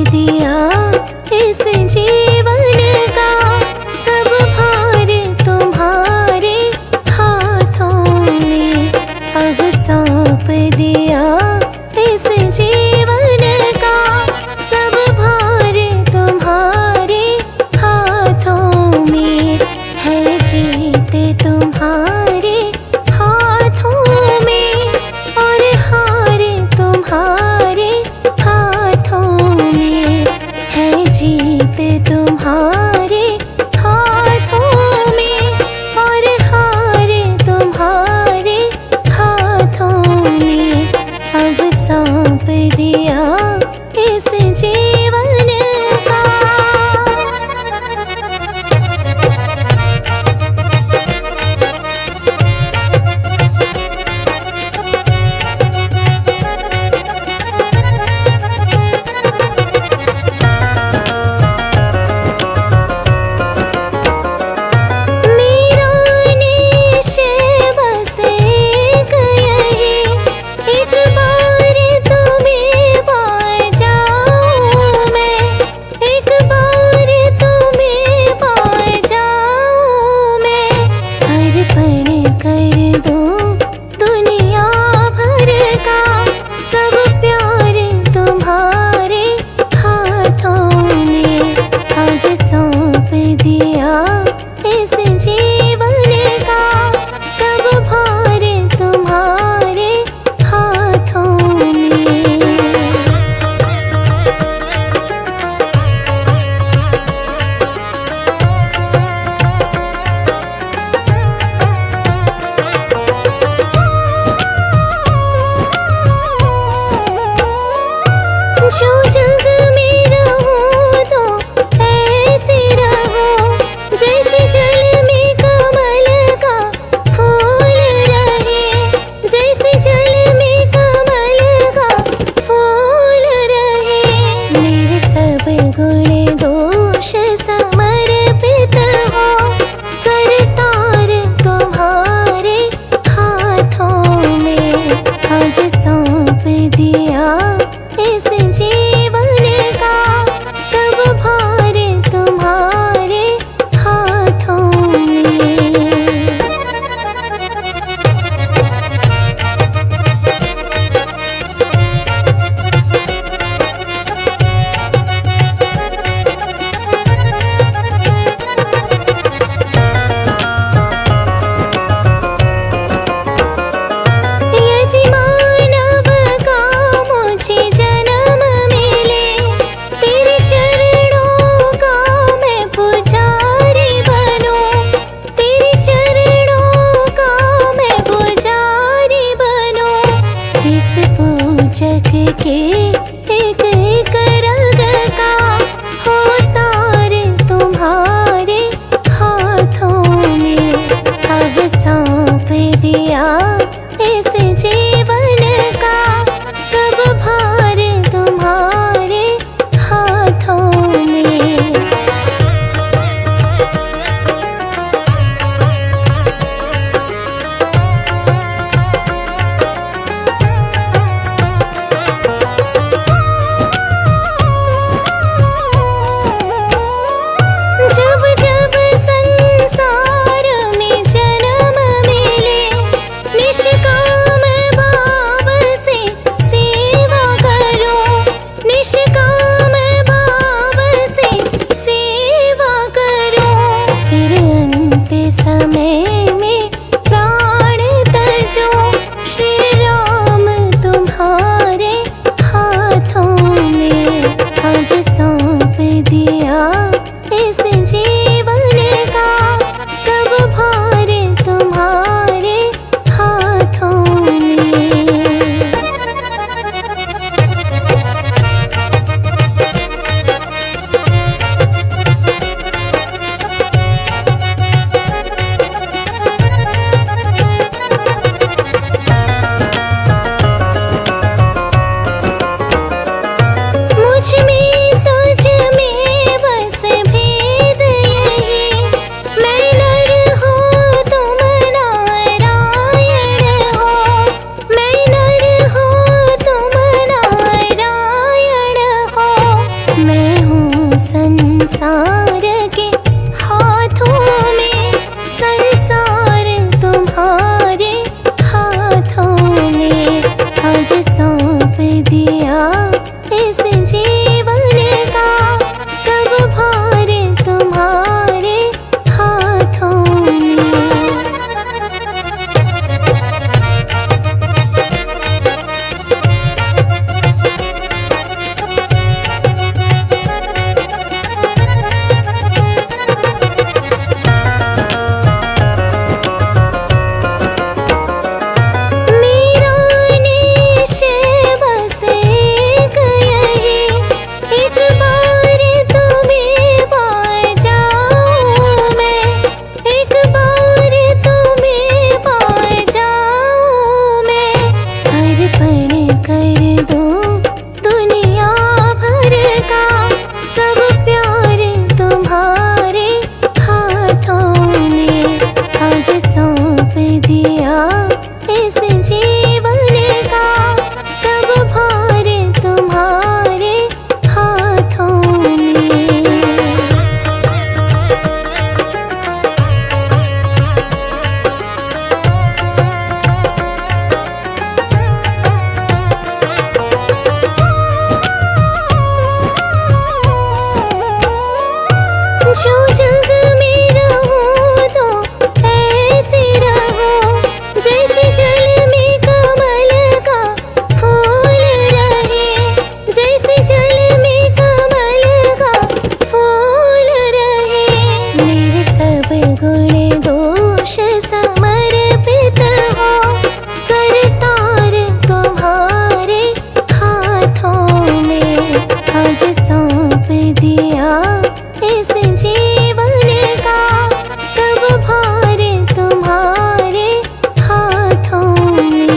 दिया इस जीवन का सब भार तुम्हारे हाथों में। अब सौंप दिया इस जीवन का सब भार तुम्हारे हाथों में। है जीत तुम्हारे हाथों में और हार तुम्हारे हाथों में। है जीत तुम्हारे हाथों में और हार तुम्हारे हाथों में। अब सौंप दिया इस जीवन का। जो जग में रहो तो ऐसे रहो जैसे जल में कमल का फूल रहे। जैसे जल में कमल का फूल रहे। मेरे सब गुण दोष समर्पित हो करतार तुम्हारे हाथों में। अब सौंप दिया इस जीवन का सब भार तुम्हारे हाथों में। यदि मानव का मुझे जन्म मिले, तेरे चरणों का मैं पुजारी बनूं। तेरे चरणों का मैं पुजारी बनूं। इस पूजक के एक एक रग का हो तार तुम्हारे हाथों में। अब सौंप दिया इस जीवन का सब भार तुम्हारे हाथों में। जब जब संसार में जन्म मिले, दिया इस जीवन का, सब भार तुम्हारे हाथों में। इस जीवन का, सब भार तुम्हारे हाथों में। जो जग में रहो तो ऐसे रहो, जैसे जल में कमल का फूल रहे, जैसे जल में कमल का फूल रहे। मेरे सब गुण दोष समर्पित हो, करतार तुम्हारे हाथों में। अब सौंप दिया इस जीवन का, सब भार तुम्हारे हाथों में।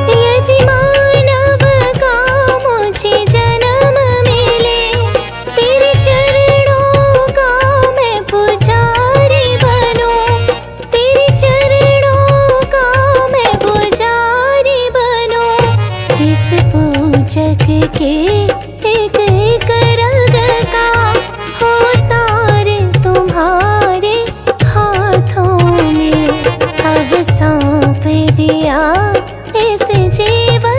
यदि मानव का मुझे जन्म मिले, तेरे चरणों का मैं पुजारी बनूं, तेरे चरणों का मैं पुजारी बनूं। इस पूजक के एक एक रग का हो तार तुम्हारे हाथों में। अब सौंप दिया इस जीवन